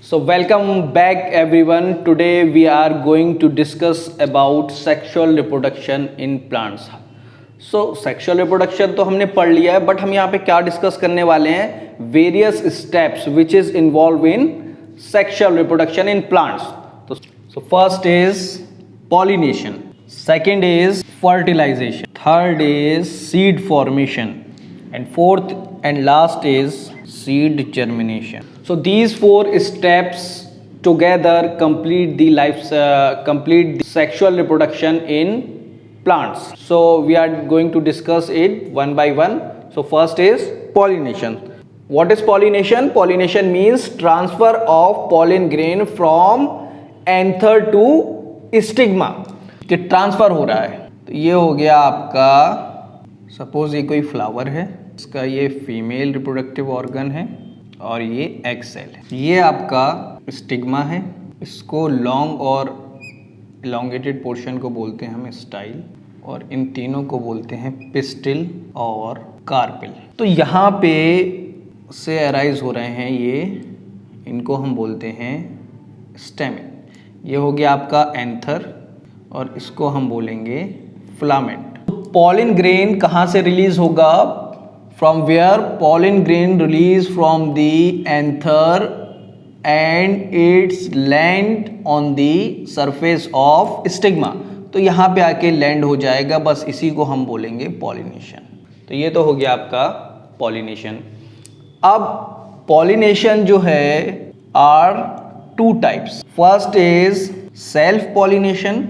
So welcome back everyone. Today we are going to discuss about sexual reproduction in plants. So sexual reproduction तो हमने पढ़ लिया है, but हम यहाँ पे क्या डिस्कस करने वाले हैं? Various steps which is involved in sexual reproduction in plants. So first is pollination, second is fertilization, third is seed formation, and fourth and last is seed germination. So these four steps together complete the sexual reproduction in plants. So we are going to discuss it one by one. So first is pollination. What is pollination? Pollination means transfer of pollen grain from anther to stigma. कि transfer हो रहा है. तो ये हो गया आपका, suppose ये कोई फ्लावर है, इसका ये फीमेल रिप्रोडक्टिव ऑर्गन है और ये एग सेल है. ये आपका स्टिग्मा है. इसको लॉन्ग और एलोंगेटेड पोर्शन को बोलते हैं हम स्टाइल, और इन तीनों को बोलते हैं पिस्टिल और कार्पिल. तो यहाँ पे से अराइज हो रहे हैं ये, इनको हम बोलते हैं स्टेमेन. ये हो गया आपका एंथर और इसको हम बोलेंगे फिलामेंट. पॉलिन ग्रेन कहाँ से रिलीज होगा? From where? Pollen grain release from the anther and it's land on the surface of stigma. तो यहाँ पे आके लैंड हो जाएगा, बस इसी को हम बोलेंगे पॉलिनेशन. तो ये तो हो गया आपका पॉलिनेशन. अब पॉलिनेशन जो है are two types. First is self pollination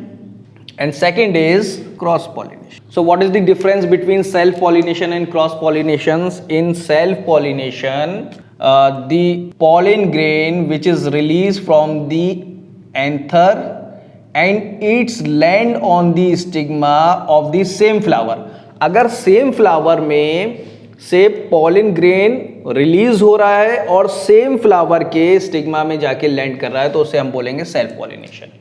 and second is cross pollination. So what is the difference between self pollination and cross pollinations? In self pollination, the pollen grain which is released from the anther and its land on the stigma of the same flower. अगर same flower में से pollen grain release हो रहा है और same flower के stigma में जाके लैंड कर रहा है, तो उसे हम बोलेंगे सेल्फ पॉलिनेशन.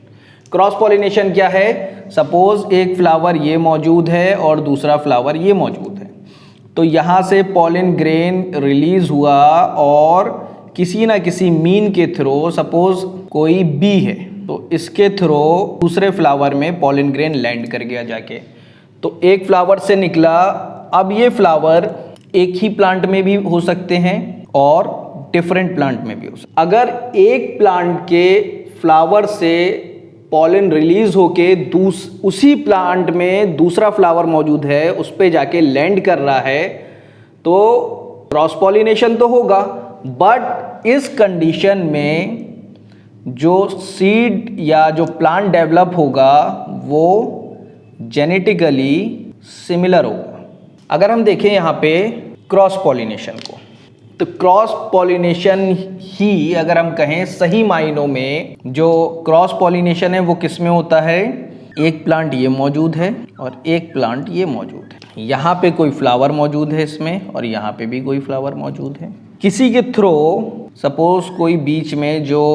क्रॉस पॉलिनेशन क्या है? सपोज एक फ्लावर ये मौजूद है और दूसरा फ्लावर ये मौजूद है, तो यहाँ से पॉलिन ग्रेन रिलीज हुआ और किसी ना किसी मीन के थ्रू, सपोज कोई बी है, तो इसके थ्रू दूसरे फ्लावर में पॉलिन ग्रेन लैंड कर गया जाके. तो एक फ्लावर से निकला. अब ये फ्लावर एक ही प्लांट में भी हो सकते हैं और डिफरेंट प्लांट में भी हो सकते. अगर एक प्लांट के फ्लावर से पॉलन रिलीज होके उसी प्लांट में दूसरा फ्लावर मौजूद है, उस पे जाके लैंड कर रहा है, तो क्रॉस पॉलिनेशन तो होगा. बट इस कंडीशन में जो सीड या जो प्लांट डेवलप होगा वो जेनेटिकली सिमिलर होगा. अगर हम देखें यहाँ पे क्रॉस पॉलिनेशन को, तो क्रॉस पॉलिनेशन ही अगर हम कहें सही मायनों में, जो क्रॉस पॉलिनेशन है वो किस में होता है? एक प्लांट ये मौजूद है और एक प्लांट ये मौजूद है. यहाँ पे कोई फ्लावर मौजूद है इसमें और यहाँ पे भी कोई फ्लावर मौजूद है. किसी के थ्रू, सपोज कोई बीच में जो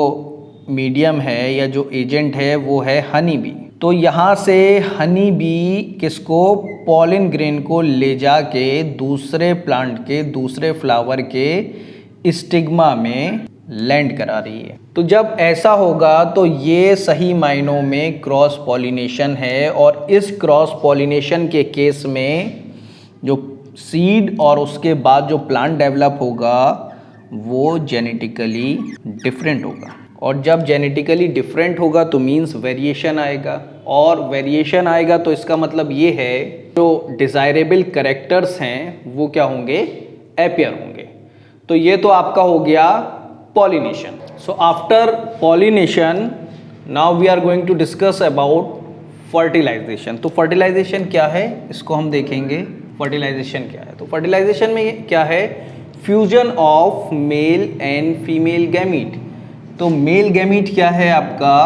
मीडियम है या जो एजेंट है वो है हनी बी, तो यहाँ से हनी बी किसको? पॉलिन ग्रेन को ले जाके दूसरे प्लांट के दूसरे फ्लावर के स्टिग्मा में लैंड करा रही है. तो जब ऐसा होगा तो ये सही मायनों में क्रॉस पॉलिनेशन है. और इस क्रॉस पॉलिनेशन के केस में जो सीड और उसके बाद जो प्लांट डेवलप होगा वो जेनेटिकली डिफरेंट होगा. और जब जेनेटिकली डिफरेंट होगा तो मीन्स वेरिएशन आएगा, और वेरिएशन आएगा तो इसका मतलब ये है जो डिज़ायरेबल कैरेक्टर्स हैं वो क्या होंगे? अपीयर होंगे. तो ये तो आपका हो गया pollination. So after pollination now we are going to discuss about fertilization. तो फर्टिलाइजेशन क्या है इसको हम देखेंगे. फर्टिलाइजेशन क्या है? तो फर्टिलाइजेशन में क्या है? Fusion of male and female gamete. तो मेल गैमीट क्या है आपका?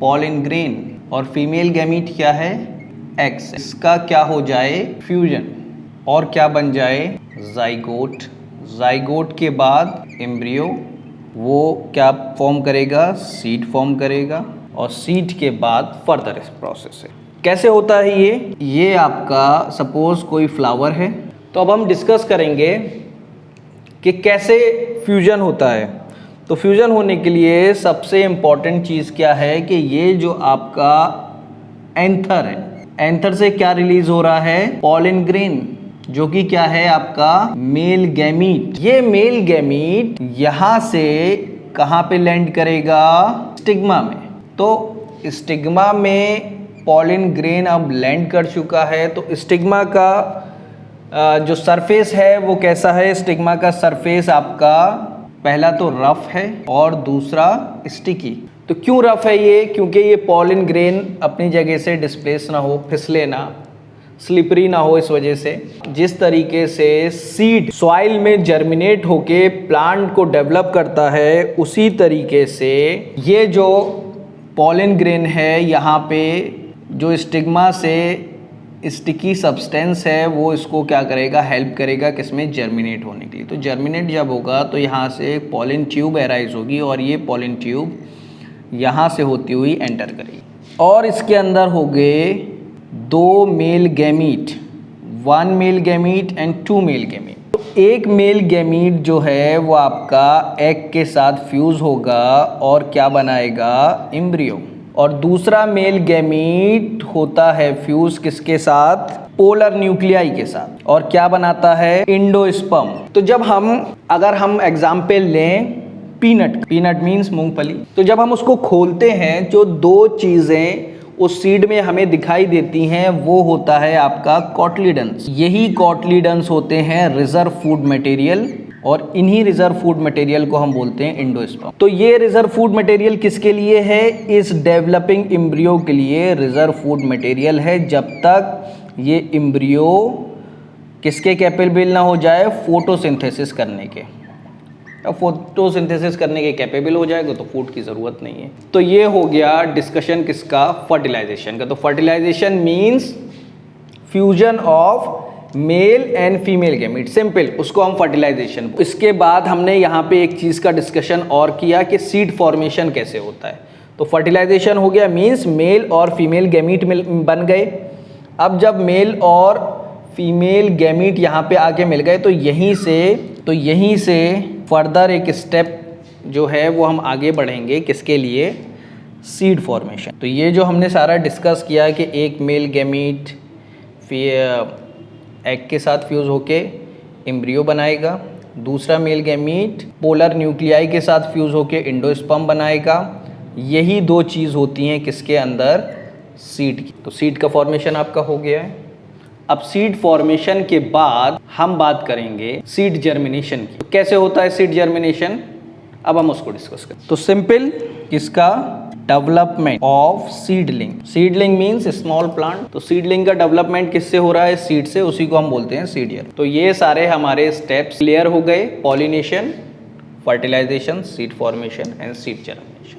Pollen grain. और फीमेल गैमीट क्या है? एग्स. इसका क्या हो जाए? फ्यूजन. और क्या बन जाए? जाइगोट. जाइगोट के बाद एम्ब्रियो, वो क्या फॉर्म करेगा? सीड फॉर्म करेगा. और सीड के बाद फर्दर इस प्रोसेस है. कैसे होता है ये आपका सपोज कोई फ्लावर है, तो अब हम डिस्कस करेंगे कि कैसे फ्यूजन होता है. तो फ्यूजन होने के लिए सबसे इम्पॉर्टेंट चीज़ क्या है कि ये जो आपका एंथर है, एंथर से क्या रिलीज हो रहा है, पॉलन ग्रेन, जो कि क्या है आपका मेल गैमीट। ये मेल गैमीट यहां से कहां पे लैंड करेगा, स्टिग्मा में। तो स्टिग्मा में पॉलन ग्रेन अब लैंड कर चुका है। तो स्टिग्मा का जो सरफेस है वो कैसा है, स्टिग्मा का सरफेस आपका पहला तो रफ है और दूसरा स्टिकी। तो क्यों रफ है ये, क्योंकि ये पॉलन ग्रेन अपनी जगह से डिस्प्लेस ना हो, फिसले ना, स्लिपरी ना हो। इस वजह से जिस तरीके से सीड सॉइल में जर्मिनेट होके प्लांट को डेवलप करता है, उसी तरीके से ये जो पॉलन ग्रेन है यहाँ पे जो स्टिग्मा से स्टिकी सब्सटेंस है वो इसको क्या करेगा, हेल्प करेगा किसमें, जर्मिनेट होने के लिए। तो जर्मिनेट जब होगा तो यहाँ से एक पॉलन ट्यूब एराइज होगी और ये पॉलन ट्यूब यहाँ से होती हुई एंटर करेगी और इसके अंदर हो गए 2 male gamete, 1 male gamete and 2 male gamete. तो एक मेल गैमीट जो है वो आपका एग के साथ फ्यूज होगा और क्या बनाएगा, एम्ब्रियो। और दूसरा मेल गैमीट होता है फ्यूज किसके साथ, पोलर न्यूक्लियाई के साथ, और क्या बनाता है, इंडोस्पर्म। तो जब अगर हम एग्जाम्पल लें पीनट मीन्स मूंगफली, तो जब हम उसको खोलते हैं जो 2 चीज़ें उस सीड में हमें दिखाई देती हैं वो होता है आपका कॉटलीडन्स। यही कॉटलीडन्स होते हैं रिजर्व फूड मटेरियल और इन्हीं रिजर्व फूड मटेरियल को हम बोलते हैं इंडोस्पर्म। तो ये रिजर्व फूड मटेरियल किसके लिए है, इस डेवलपिंग एम्ब्रियो के लिए रिजर्व फूड मटेरियल है, जब तक ये एम्ब्रियो किसके कैपेबल ना हो जाए, फोटोसिंथेसिस करने के। अब फोटोसिंथेसिस करने के कैपेबल हो जाएगा तो फूड की ज़रूरत नहीं है। तो ये हो गया डिस्कशन किसका, फर्टिलाइजेशन का। तो fertilization means fusion of male and female gamete, simple, उसको हम फर्टिलाइजेशन। इसके बाद हमने यहाँ पे एक चीज़ का डिस्कशन और किया कि सीड फॉर्मेशन कैसे होता है। तो फर्टिलाइजेशन हो गया मीन्स मेल और फीमेल गैमीट बन गए। अब जब मेल और फीमेल गैमीट यहाँ पे आके मिल गए तो यहीं से फर्दर एक स्टेप जो है वो हम आगे बढ़ेंगे किसके लिए, सीड फॉर्मेशन। तो ये जो हमने सारा डिस्कस किया कि एक मेल गैमीट एग के साथ फ्यूज होके एम्ब्रियो बनाएगा, दूसरा मेल गैमीट पोलर न्यूक्लियाई के साथ फ्यूज होके इंडोस्पर्म बनाएगा। यही 2 चीज़ होती हैं किसके अंदर, सीड की। तो सीड का फॉर्मेशन आपका हो गया है। अब सीड फॉर्मेशन के बाद हम बात करेंगे सीड जर्मिनेशन की। तो कैसे होता है सीड जर्मिनेशन, अब हम उसको डिस्कस करें। तो सिंपल, किसका, development of seedling. Seedling means small plant. तो सीडलिंग का डेवलपमेंट किससे हो रहा है, सीड से, उसी को हम बोलते हैं सीड जर्मिनेशन। तो ये सारे हमारे स्टेप्स क्लियर हो गए, pollination, fertilization, seed formation and seed germination.